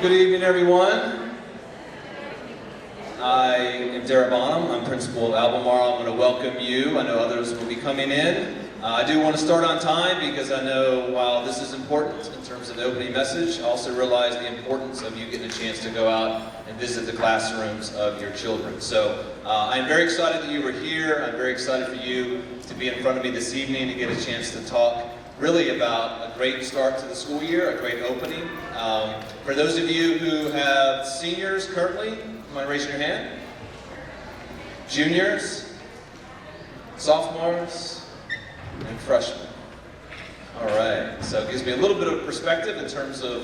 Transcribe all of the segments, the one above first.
Good evening, everyone. I am Darah Bonham. I'm principal of Albemarle. I'm going to welcome you. I know others will be coming in. I do want to start on time because I know while this is important in terms of the opening message, I also realize the importance of you getting a chance to go out and visit the classrooms of your children. So I'm very excited that you were here. I'm very excited for you to be in front of me this evening to get a chance to talk really about a great start to the school year, a great opening. For those of you who have seniors currently, you want to raise your hand? Juniors, sophomores, and freshmen. All right, so it gives me a little bit of perspective in terms of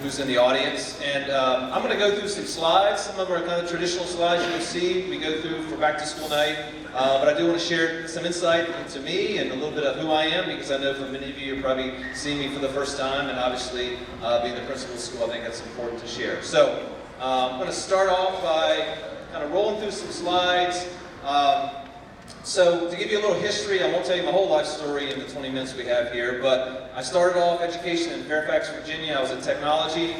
who's in the audience. And I'm going to go through some slides. Some of them are kind of traditional slides you can see we go through for back to school night. But I do want to share some insight into me and a little bit of who I am, because I know for many of you are probably seeing me for the first time, and obviously being the principal of school, I think that's important to share. So I'm going to start off by kind of rolling through some slides. So to give you a little history, I won't tell you my whole life story in the 20 minutes we have here, but I started off education in Fairfax, Virginia. I was a technology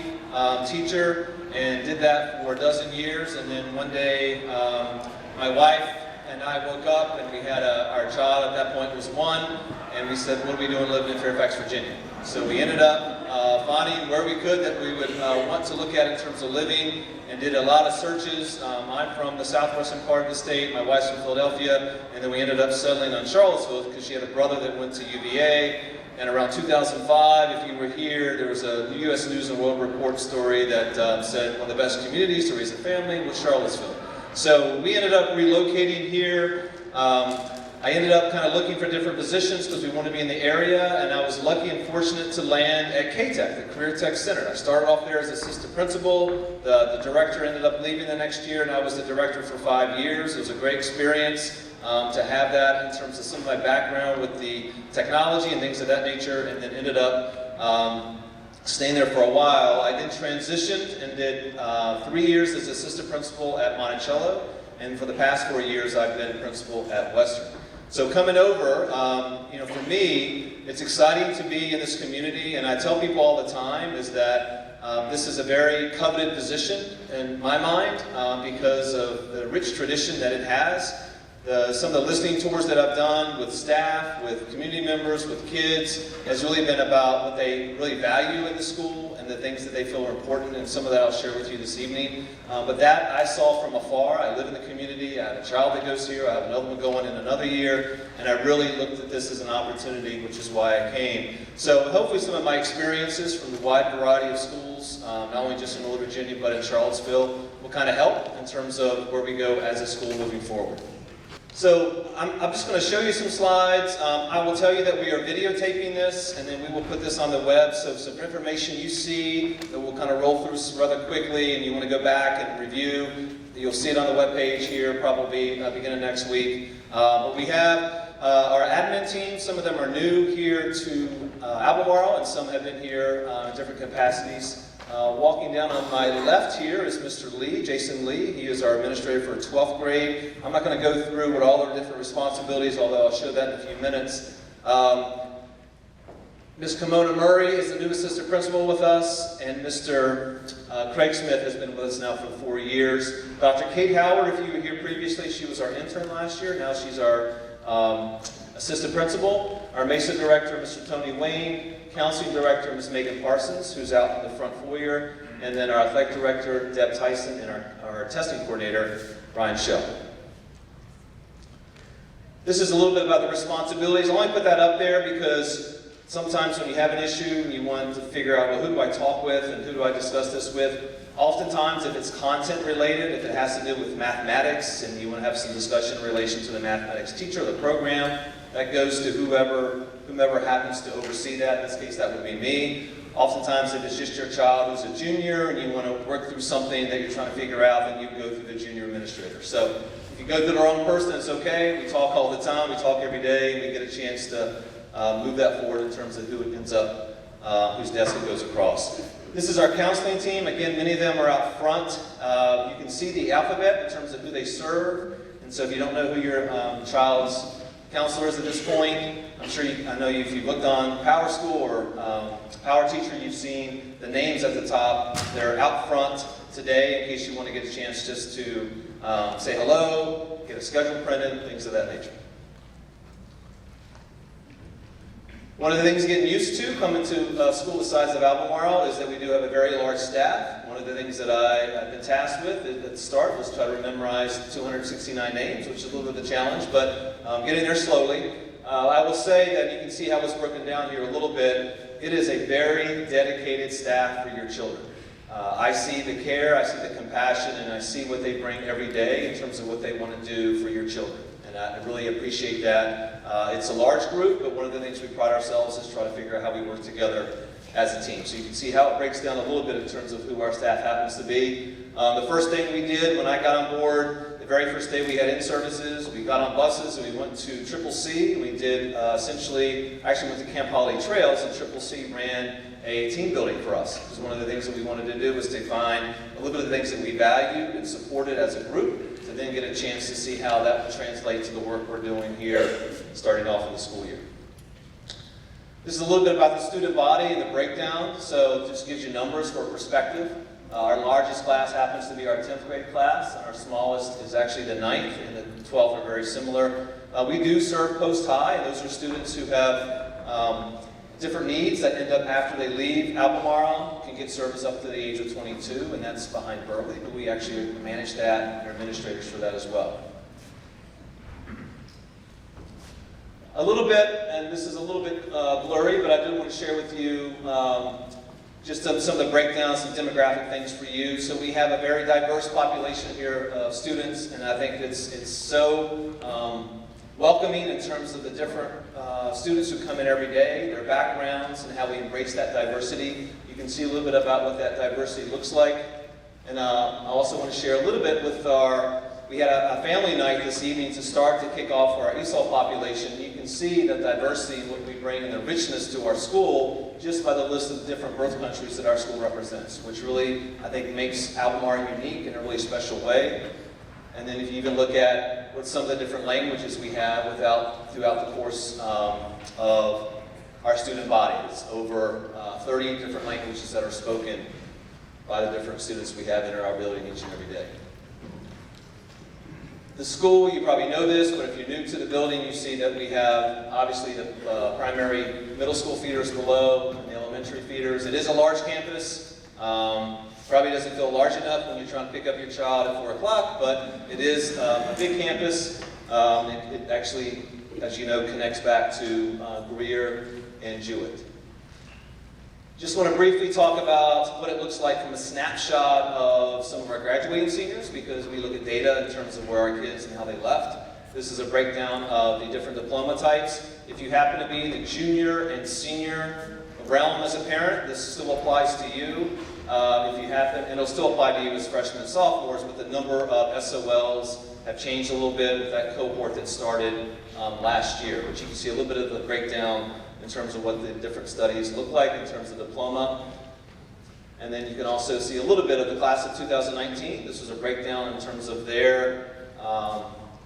teacher and did that for a dozen years, and then one day my wife and I woke up and we had our child at that point was 1, and we said, what are we doing living in Fairfax, Virginia? So we ended up finding where we could that we would want to look at in terms of living, and did a lot of searches. I'm from the southwestern part of the state, my wife's from Philadelphia, and then we ended up settling on Charlottesville because she had a brother that went to UVA. And around 2005, if you were here, there was a U.S. News and World Report story that said one of the best communities to raise a family was Charlottesville. So we ended up relocating here. I ended up kind of looking for different positions because we wanted to be in the area, and I was lucky and fortunate to land at K-Tech, the Career Tech Center. I started off there as assistant principal. The director ended up leaving the next year, and I was the director for 5 years. It was a great experience to have that in terms of some of my background with the technology and things of that nature, and then ended up staying there for a while. I then transitioned and did 3 years as assistant principal at Monticello, and for the past 4 years I've been principal at Western. So coming over, for me, it's exciting to be in this community, and I tell people all the time is that this is a very coveted position in my mind because of the rich tradition that it has. Some of the listening tours that I've done with staff, with community members, with kids, has really been about what they really value in the school and the things that they feel are important, and some of that I'll share with you this evening. But that I saw from afar. I live in the community. I have a child that goes here. I have another one going in another year, and I really looked at this as an opportunity, which is why I came. So hopefully some of my experiences from the wide variety of schools, not only just in Northern Virginia, but in Charlottesville, will kind of help in terms of where we go as a school moving forward. So I'm just going to show you some slides. I will tell you that we are videotaping this, and then we will put this on the web. So some information you see that we'll kind of roll through rather quickly, and you want to go back and review, you'll see it on the web page here probably beginning next week. But we have our admin team. Some of them are new here to Albemarle, and some have been here in different capacities. Walking down on my left here is Mr. Lee, Jason Lee. He is our administrator for 12th grade. I'm not going to go through what all our different responsibilities, although I'll show that in a few minutes. Ms. Kimona Murray is the new assistant principal with us, and Mr. Craig Smith has been with us now for 4 years. Dr. Kate Howard, if you were here previously, she was our intern last year. Now she's our assistant principal. Our MESA director, Mr. Tony Wayne. Counseling director, Ms. Megan Parsons, who's out in the front foyer, and then our athletic director, Deb Tyson, and our testing coordinator, Brian Shell. This is a little bit about the responsibilities. I only put that up there because sometimes when you have an issue and you want to figure out, well, who do I talk with and who do I discuss this with? Oftentimes, if it's content related, if it has to do with mathematics and you want to have some discussion in relation to the mathematics teacher or the program, that goes to whomever happens to oversee that. In this case, that would be me. Oftentimes, if it's just your child who's a junior and you want to work through something that you're trying to figure out, then you go through the junior administrator. So if you go through the wrong person, it's okay. We talk all the time. We talk every day. And we get a chance to move that forward in terms of who it ends up, whose desk it goes across. This is our counseling team. Again, many of them are out front. You can see the alphabet in terms of who they serve. And so if you don't know who your child's Counselors at this point, I know if you've looked on Power School or Power Teacher, you've seen the names at the top. They're out front today in case you want to get a chance just to say hello, get a schedule printed, things of that nature. One of the things getting used to coming to a school the size of Albemarle is that we do have a very large staff. One of the things that I've been tasked with at the start was try to memorize 269 names, which is a little bit of a challenge, but getting there slowly. I will say that you can see how it's broken down here a little bit. It is a very dedicated staff for your children. I see the care, I see the compassion, and I see what they bring every day in terms of what they want to do for your children. And I really appreciate that. It's a large group, but one of the things we pride ourselves is try to figure out how we work together as a team. So you can see how it breaks down a little bit in terms of who our staff happens to be. The first thing we did when I got on board, the very first day we had in-services, we got on buses and we went to Triple C. We did actually went to Camp Holiday Trails, and Triple C ran a team building for us. Because one of the things that we wanted to do was to find a little bit of the things that we valued and supported as a group, to then get a chance to see how that would translate to the work we're doing here starting off in the school year. This is a little bit about the student body and the breakdown, so it just gives you numbers for perspective. Our largest class happens to be our 10th grade class, and our smallest is actually the 9th, and the 12th are very similar. We do serve post-high, and those are students who have different needs that end up after they leave Albemarle, can get service up to the age of 22, and that's behind Burley, but we actually manage that and are administrators for that as well. A little bit, and this is a little bit blurry, but I do want to share with you just some of the breakdowns, some demographic things for you. So we have a very diverse population here of students, and I think it's so welcoming in terms of the different students who come in every day, their backgrounds, and how we embrace that diversity. You can see a little bit about what that diversity looks like. And I also want to share a little bit with we had a family night this evening to start to kick off for our ESOL population. You can see the diversity and what we bring and the richness to our school just by the list of different birth countries that our school represents, which really, I think, makes Albemarle unique in a really special way. And then if you even look at what some of the different languages we have throughout the course of our student body, it's over 30 different languages that are spoken by the different students we have in our building each and every day. The school, you probably know this, but if you're new to the building, you see that we have, obviously, the primary middle school feeders below and the elementary feeders. It is a large campus. Probably doesn't feel large enough when you're trying to pick up your child at 4 o'clock, but it is a big campus. It actually, as you know, connects back to Greer and Jewett. Just want to briefly talk about what it looks like from a snapshot of some of our graduating seniors, because we look at data in terms of where our kids and how they left. This is a breakdown of the different diploma types. If you happen to be in the junior and senior realm as a parent, this still applies to you. If you happen, and it'll still apply to you as freshmen and sophomores, but the number of SOLs have changed a little bit with that cohort that started last year. But you can see a little bit of the breakdown in terms of what the different studies look like in terms of diploma. And then you can also see a little bit of the class of 2019. This was a breakdown in terms of their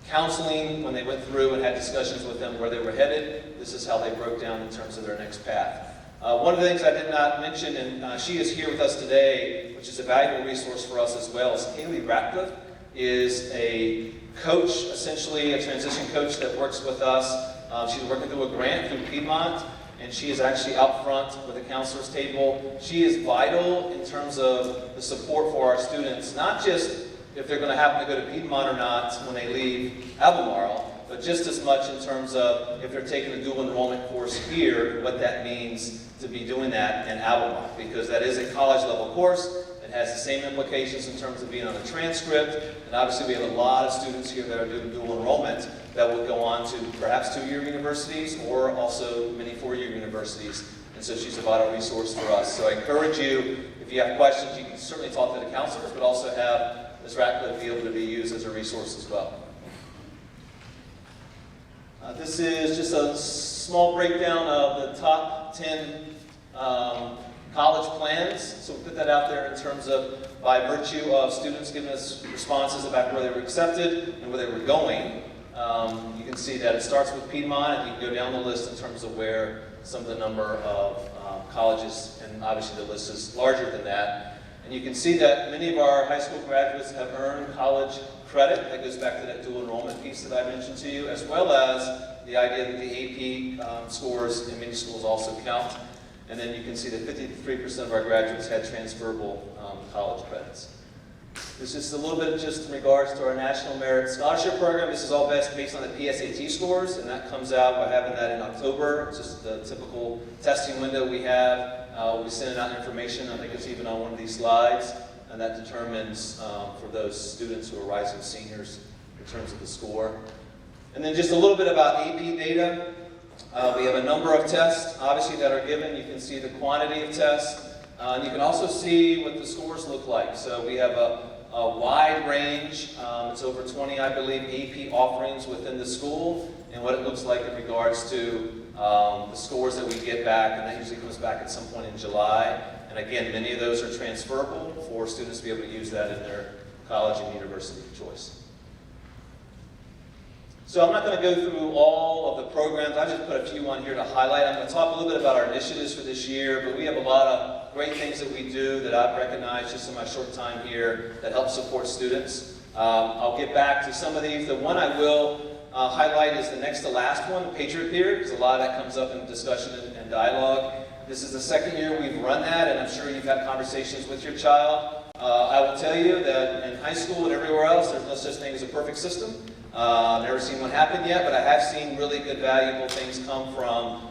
counseling when they went through and had discussions with them where they were headed. This is how they broke down in terms of their next path. One of the things I did not mention, and she is here with us today, which is a valuable resource for us as well, is Kaylee Ratcliffe is a coach, essentially a transition coach that works with us. She's working through a grant through Piedmont, and she is actually out front with the counselor's table. She is vital in terms of the support for our students, not just if they're going to happen to go to Piedmont or not when they leave Albemarle, but just as much in terms of if they're taking a dual enrollment course here, what that means to be doing that in Albemarle, because that is a college level course. It has the same implications in terms of being on a transcript, and obviously we have a lot of students here that are doing dual enrollment that will go on to perhaps 2-year universities or also many 4-year universities, and so she's a vital resource for us. So I encourage you, if you have questions, you can certainly talk to the counselors, but also have Ms. Ratcliffe be able to be used as a resource as well. This is just a small breakdown of the top 10 college plans. So we put that out there in terms of by virtue of students giving us responses about where they were accepted and where they were going. you can see that it starts with Piedmont, and you can go down the list in terms of where some of the number of colleges, and obviously the list is larger than that. And you can see that many of our high school graduates have earned college credit. That goes back to that dual enrollment piece that I mentioned to you, as well as the idea that the AP scores in many schools also count. And then you can see that 53% of our graduates had transferable college credits. This is just a little bit just in regards to our National Merit Scholarship Program. This is all based on the PSAT scores, and that comes out by having that in October. It's just the typical testing window we have. We'll be sending out information. I think it's even on one of these slides, and that determines for those students who are rising seniors in terms of the score. And then just a little bit about AP data. We have a number of tests, obviously, that are given. You can see the quantity of tests. And you can also see what the scores look like. So we have a wide range. It's over 20, I believe, AP offerings within the school, and what it looks like in regards to the scores that we get back, and that usually comes back at some point in July. And again, many of those are transferable for students to be able to use that in their college and university of choice. So I'm not going to go through all of the programs. I just put a few on here to highlight. I'm going to talk a little bit about our initiatives for this year, but we have a lot of great things that we do that I've recognized just in my short time here that help support students. I'll get back to some of these. The one I will highlight is the next to last one, the Patriot Period, because a lot of that comes up in discussion and dialogue. This is the second year we've run that, and I'm sure you've had conversations with your child. I will tell you that in high school and everywhere else, there's no such thing as a perfect system. I've never seen one happen yet, but I have seen really good, valuable things come from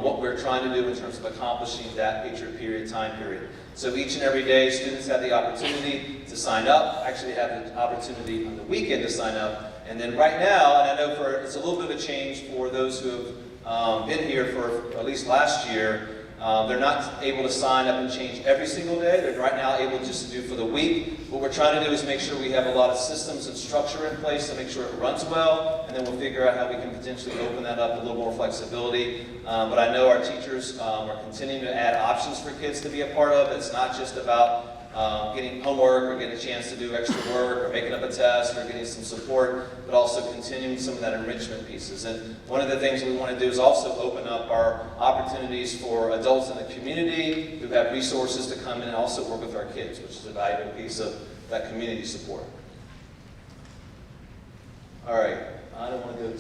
what we're trying to do in terms of accomplishing that Patriot Period time period. So each and every day, students have the opportunity to sign up, actually have the opportunity on the weekend to sign up. And then right now, and I know it's a little bit of a change for those who have been here for at least last year, they're not able to sign up and change every single day. They're right now able just to do for the week. What we're trying to do is make sure we have a lot of systems and structure in place to make sure it runs well, and then we'll figure out how we can potentially open that up, a little more flexibility. But I know our teachers are continuing to add options for kids to be a part of. It's not just about getting homework or getting a chance to do extra work or making up a test or getting some support, but also continuing some of that enrichment pieces. And one of the things we want to do is also open up our opportunities for adults in the community who have resources to come in and also work with our kids, which is a valuable piece of that community support. All right, I'm not going to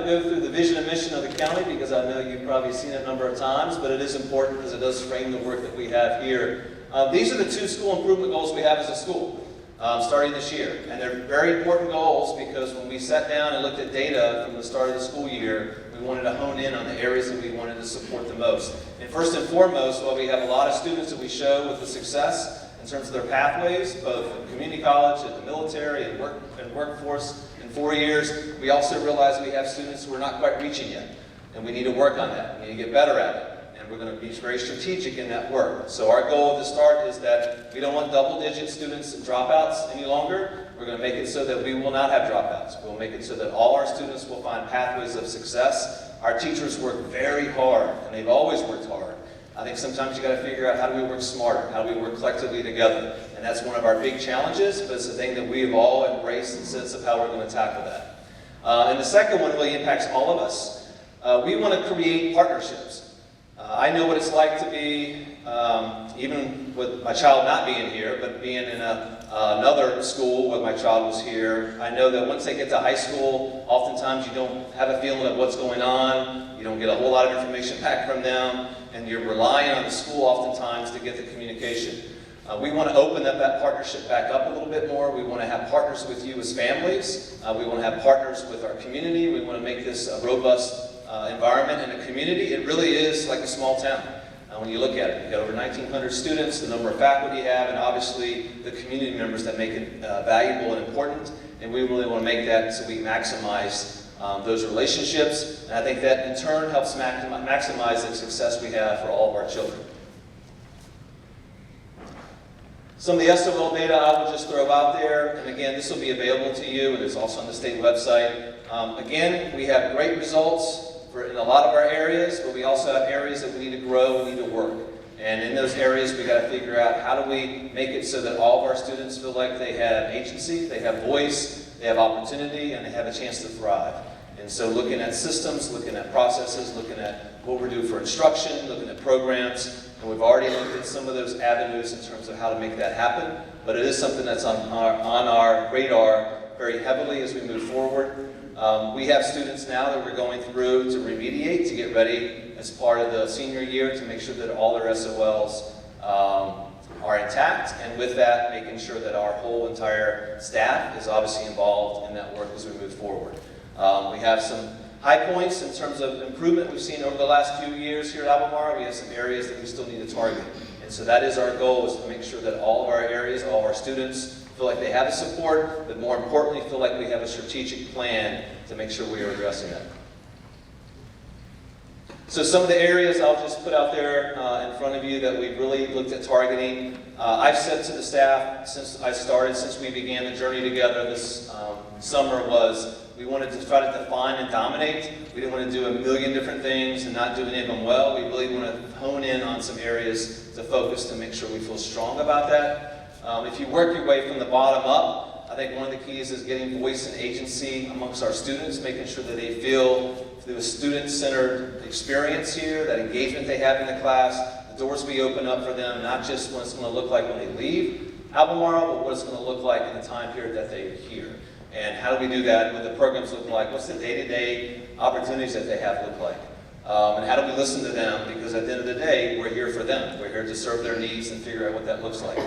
go through the vision and mission of the county because I know you've probably seen it a number of times, but it is important because it does frame the work that we have here. These are the 2 school improvement goals we have as a school starting this year. And they're very important goals because when we sat down and looked at data from the start of the school year, we wanted to hone in on the areas that we wanted to support the most. And first and foremost, while we have a lot of students that we show with the success in terms of their pathways, both in community college, at the military, and workforce in 4 years, we also realize we have students who are not quite reaching yet. And we need to work on that. We need to get better at it. And we're going to be very strategic in that work. So our goal at the start is that we don't want double-digit students and dropouts any longer. We're going to make it so that we will not have dropouts. We'll make it so that all our students will find pathways of success. Our teachers work very hard, and they've always worked hard. I think sometimes you got to figure out how do we work smarter, how do we work collectively together. And that's one of our big challenges, but it's the thing that we've all embraced in the sense of how we're going to tackle that. And the second one really impacts all of us. We want to create partnerships. I know what it's like to be, even with my child not being here, but being in another school where my child was here. I know that once they get to high school, oftentimes you don't have a feeling of what's going on. You don't get a whole lot of information back from them, and you're relying on the school oftentimes to get the communication. We want to open up that partnership back up a little bit more. We want to have partners with you as families. We want to have partners with our community. We want to make this a robust environment and a community. It really is like a small town. When you look at it, you've got over 1,900 students, the number of faculty you have, and obviously the community members that make it valuable and important. And we really want to make that so we maximize those relationships. And I think that in turn helps maximize the success we have for all of our children. Some of the SOL data I will just throw out there, and again, this will be available to you, and it's also on the state website. Again, we have great results in a lot of our areas, but we also have areas that we need to grow, we need to work. And in those areas, we got to figure out how do we make it so that all of our students feel like they have agency, they have voice, they have opportunity and they have a chance to thrive. And so looking at systems, looking at processes, looking at what we're doing for instruction, looking at programs, and we've already looked at some of those avenues in terms of how to make that happen, but it is something that's on our radar very heavily as we move forward. We have students now that we're going through to remediate, to get ready as part of the senior year to make sure that all their SOLs are intact, and with that, making sure that our whole entire staff is obviously involved in that work as we move forward. We have some high points in terms of improvement we've seen over the last few years here at Albemarle. We have some areas that we still need to target. And so that is our goal, is to make sure that all of our areas, all of our students feel like they have the support, but more importantly, feel like we have a strategic plan to make sure we are addressing that. So some of the areas I'll just put out there in front of you that we've really looked at targeting. I've said to the staff since we began the journey together this summer, was we wanted to try to define and dominate. We didn't want to do a million different things and not do any of them well. We really want to hone in on some areas to focus to make sure we feel strong about that. If you work your way from the bottom up, I think one of the keys is getting voice and agency amongst our students, making sure that they feel through a student-centered experience here, that engagement they have in the class, the doors we open up for them, not just what it's going to look like when they leave Albemarle, but what it's going to look like in the time period that they're here. And how do we do that? What the programs look like? What's the day-to-day opportunities that they have look like? And how do we listen to them? Because at the end of the day, we're here for them. We're here to serve their needs and figure out what that looks like.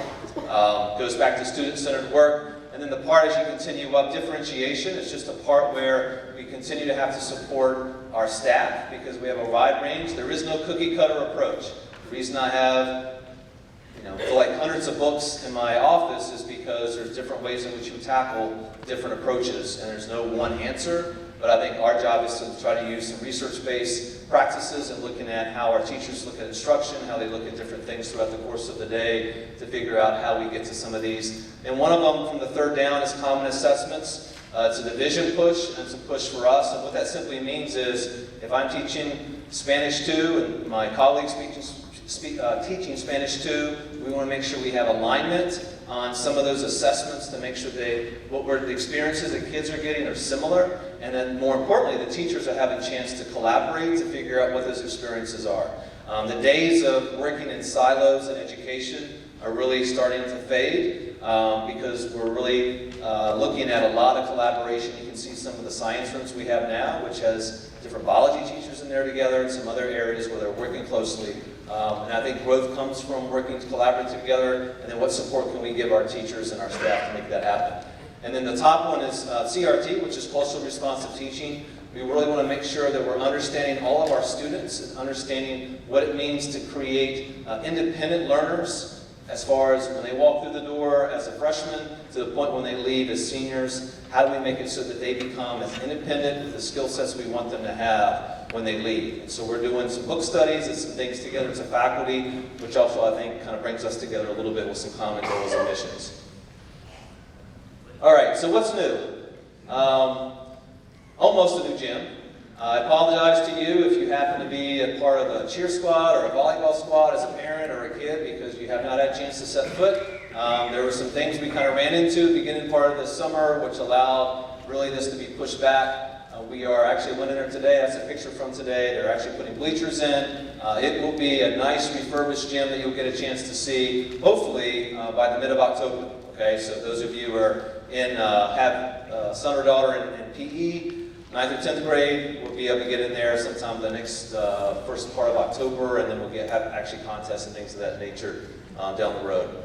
Goes back to student-centered work. And then the part as you continue up, differentiation is just a part where we continue to have to support our staff because we have a wide range. There is no cookie-cutter approach. The reason I have like hundreds of books in my office is because there's different ways in which you tackle different approaches, and there's no one answer. But I think our job is to try to use some research-based practices and looking at how our teachers look at instruction, how they look at different things throughout the course of the day to figure out how we get to some of these. And one of them from the third down is common assessments. It's a division push, and it's a push for us. And what that simply means is if I'm teaching Spanish 2 and my colleagues teaching Spanish 2, we want to make sure we have alignment on some of those assessments to make sure the experiences that kids are getting are similar, and then more importantly, the teachers are having a chance to collaborate to figure out what those experiences are. The days of working in silos in education are really starting to fade because we're really looking at a lot of collaboration. You can see some of the science rooms we have now, which has different biology teachers in there together and some other areas where they're working closely. And I think growth comes from working collaboratively together, and then what support can we give our teachers and our staff to make that happen. And then the top one is CRT, which is culturally responsive teaching. We really want to make sure that we're understanding all of our students and understanding what it means to create independent learners as far as when they walk through the door as a freshman to the point when they leave as seniors. How do we make it so that they become as independent with the skill sets we want them to have when they leave? And so we're doing some book studies and some things together as a faculty, which also I think kind of brings us together a little bit with some common goals and missions. All right, so what's new? Almost a new gym. I apologize to you if you happen to be a part of a cheer squad or a volleyball squad as a parent or a kid because you have not had a chance to set foot. There were some things we kind of ran into beginning part of the summer which allowed really this to be pushed back. We are actually went in there today. That's a picture from today. They're actually putting bleachers in. It will be a nice refurbished gym that you'll get a chance to see, hopefully by the mid of October. Okay, so those of you who are have son or daughter in PE, 9th or 10th grade, we'll be able to get in there sometime the next first part of October, and then we'll have actually contests and things of that nature down the road.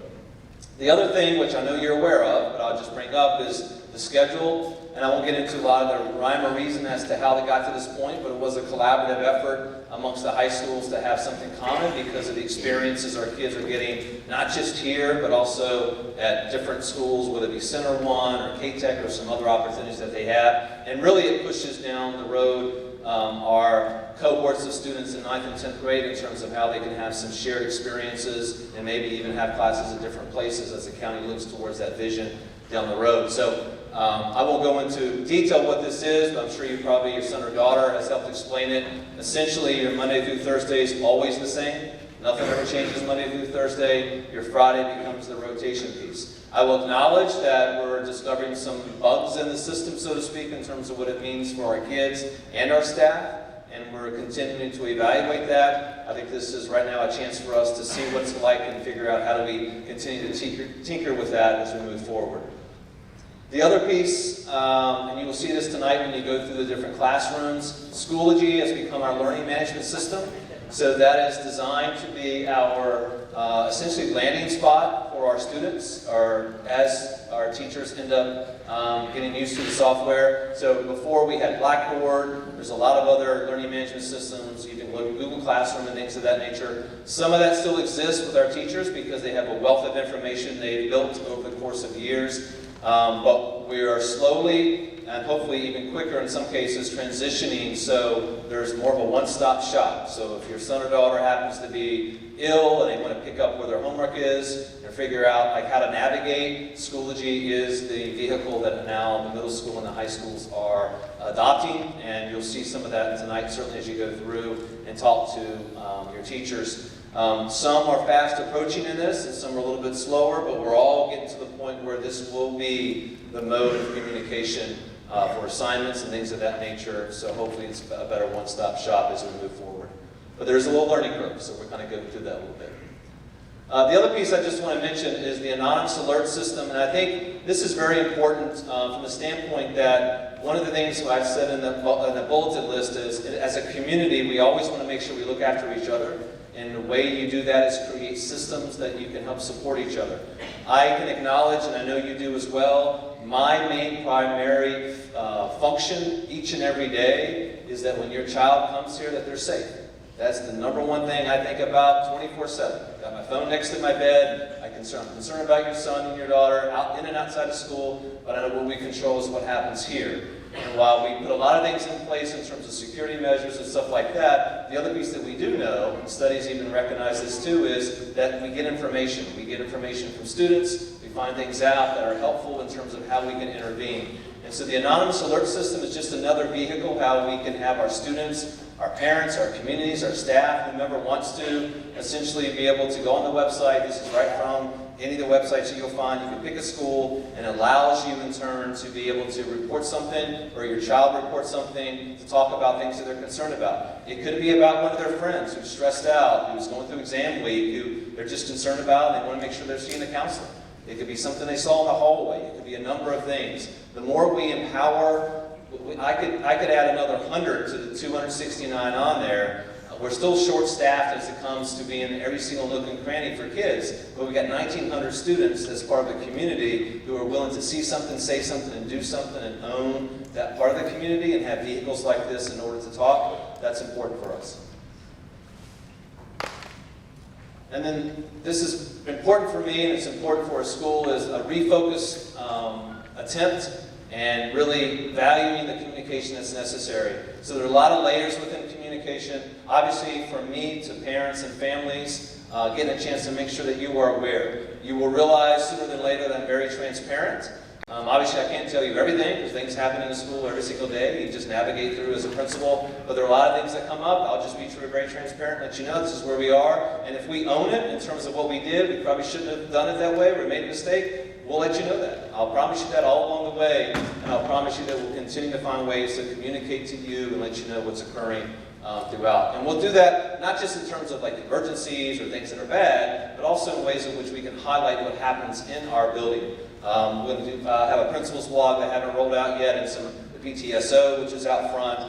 The other thing, which I know you're aware of, but I'll just bring up, is the schedule. And I won't get into a lot of the rhyme or reason as to how they got to this point, but it was a collaborative effort amongst the high schools to have something common because of the experiences our kids are getting, not just here, but also at different schools, whether it be Center One or K-Tech or some other opportunities that they have. And really it pushes down the road our cohorts of students in 9th and 10th grade in terms of how they can have some shared experiences and maybe even have classes at different places as the county looks towards that vision down the road. So I won't go into detail what this is, but I'm sure your son or daughter has helped explain it. Essentially, your Monday through Thursday is always the same. Nothing ever changes Monday through Thursday. Your Friday becomes the rotation piece. I will acknowledge that we're discovering some bugs in the system, so to speak, in terms of what it means for our kids and our staff, and we're continuing to evaluate that. I think this is right now a chance for us to see what it's like and figure out how do we continue to tinker with that as we move forward. The other piece, and you will see this tonight when you go through the different classrooms, Schoology has become our learning management system. So that is designed to be our essentially landing spot for our students, or as our teachers end up getting used to the software. So before we had Blackboard, there's a lot of other learning management systems. You can look at Google Classroom and things of that nature. Some of that still exists with our teachers because they have a wealth of information they've built over the course of years. But we are slowly, and hopefully even quicker in some cases, transitioning so there's more of a one-stop shop. So if your son or daughter happens to be ill and they want to pick up where their homework is or figure out like how to navigate, Schoology is the vehicle that now the middle school and the high schools are adopting, and you'll see some of that tonight, certainly as you go through and talk to your teachers. Some are fast approaching in this, and some are a little bit slower, but we're all getting to the point where this will be the mode of communication for assignments and things of that nature. So hopefully it's a better one-stop shop as we move forward. But there's a little learning curve, so we're kind of going through that a little bit. The other piece I just want to mention is the anonymous alert system, and I think this is very important from the standpoint that one of the things I've said in the bulletin list is, as a community, we always want to make sure we look after each other. And the way you do that is create systems that you can help support each other. I can acknowledge, and I know you do as well, my main primary function each and every day is that when your child comes here, that they're safe. That's the number one thing I think about 24/7. Got my phone next to my bed. I'm concerned about your son and your daughter out in and outside of school, but I know what we control is what happens here. And while we put a lot of things in place in terms of security measures and stuff like that, the other piece that we do know, and studies even recognize this too, is that we get information. We get information from students. We find things out that are helpful in terms of how we can intervene. And so the anonymous alert system is just another vehicle how we can have our students, our parents, our communities, our staff, whomever wants to, essentially be able to go on the website. This is right from any of the websites that you'll find. You can pick a school, and it allows you in turn to be able to report something, or your child report something, to talk about things that they're concerned about. It could be about one of their friends who's stressed out, who's going through exam week, who they're just concerned about, and they want to make sure they're seeing a counselor. It could be something they saw in the hallway. It could be a number of things. The more we empower, I could add another 100 to the 269 on there. We're still short-staffed as it comes to being in every single nook and cranny for kids, but we got 1,900 students as part of the community who are willing to see something, say something, and do something, and own that part of the community, and have vehicles like this in order to talk. That's important for us. And then this is important for me, and it's important for a school, is a refocused attempt and really valuing the communication that's necessary. So there are a lot of layers within communication. Obviously, from me to parents and families, getting a chance to make sure that you are aware. You will realize sooner than later that I'm very transparent. Obviously, I can't tell you everything, because things happen in the school every single day. You just navigate through as a principal. But there are a lot of things that come up. I'll just be very transparent, let you know this is where we are. And if we own it in terms of what we did, we probably shouldn't have done it that way, or made a mistake, we'll let you know that. I'll promise you that all along the way, and I'll promise you that we'll continue to find ways to communicate to you and let you know what's occurring throughout. And we'll do that not just in terms of like emergencies or things that are bad, but also in ways in which we can highlight what happens in our building. We'll have a principal's blog that haven't rolled out yet, and the PTSO, which is out front,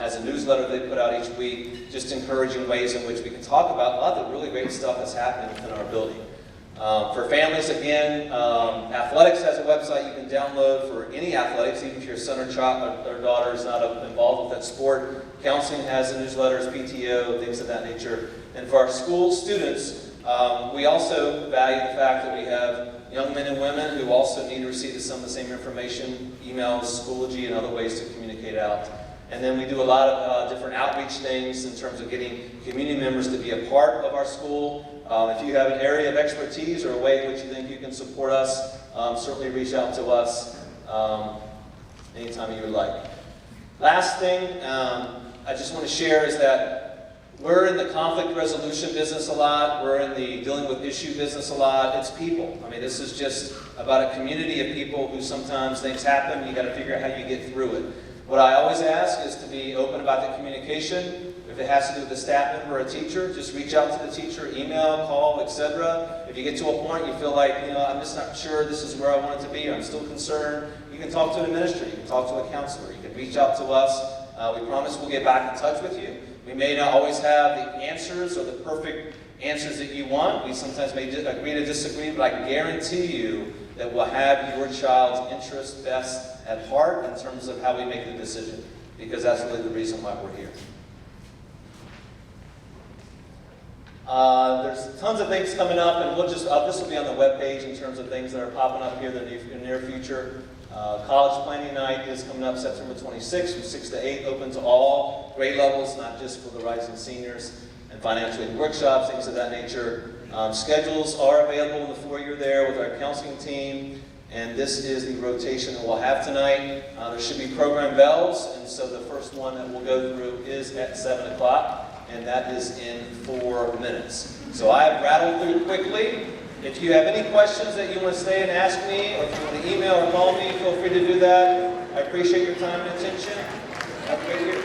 has a newsletter they put out each week, just encouraging ways in which we can talk about a lot of the really great stuff that's happening within our building. For families, again, athletics has a website you can download for any athletics, even if your son or child or daughter is not involved with that sport. Counseling has the newsletters, PTO, things of that nature. And for our school students, we also value the fact that we have young men and women who also need to receive some of the same information, emails, Schoology, and other ways to communicate out. And then we do a lot of different outreach things in terms of getting community members to be a part of our school. If you have an area of expertise or a way in which you think you can support us, certainly reach out to us anytime you would like. Last thing I just want to share is that We're in the conflict resolution business a lot. We're in the dealing with issue business a lot. It's people. I mean, this is just about a community of people who sometimes things happen. You got to figure out how you get through it. What I always ask is to be open about the communication. If it has to do with a staff member or a teacher, just reach out to the teacher, email, call, etc. If you get to a point you feel like, I'm just not sure this is where I want it to be, or I'm still concerned, you can talk to an administrator, you can talk to a counselor, you can reach out to us. We promise we'll get back in touch with you. We may not always have the answers or the perfect answers that you want. We sometimes may agree to disagree, but I can guarantee you that we'll have your child's interest best at heart in terms of how we make the decision, because that's really the reason why we're here. There's tons of things coming up, and this will be on the webpage in terms of things that are popping up here in the near future. College Planning Night is coming up September 26th from 6 to 8, open to all grade levels, not just for the rising seniors, and financial aid workshops, things of that nature. Schedules are available in the foyer there with our counseling team, and this is the rotation that we'll have tonight. There should be program bells, and so the first one that we'll go through is at 7 o'clock, and that is in 4 minutes. So I've rattled through quickly. If you have any questions that you want to stay and ask me, or if you want to email or call me, feel free to do that. I appreciate your time and attention. Have a great year.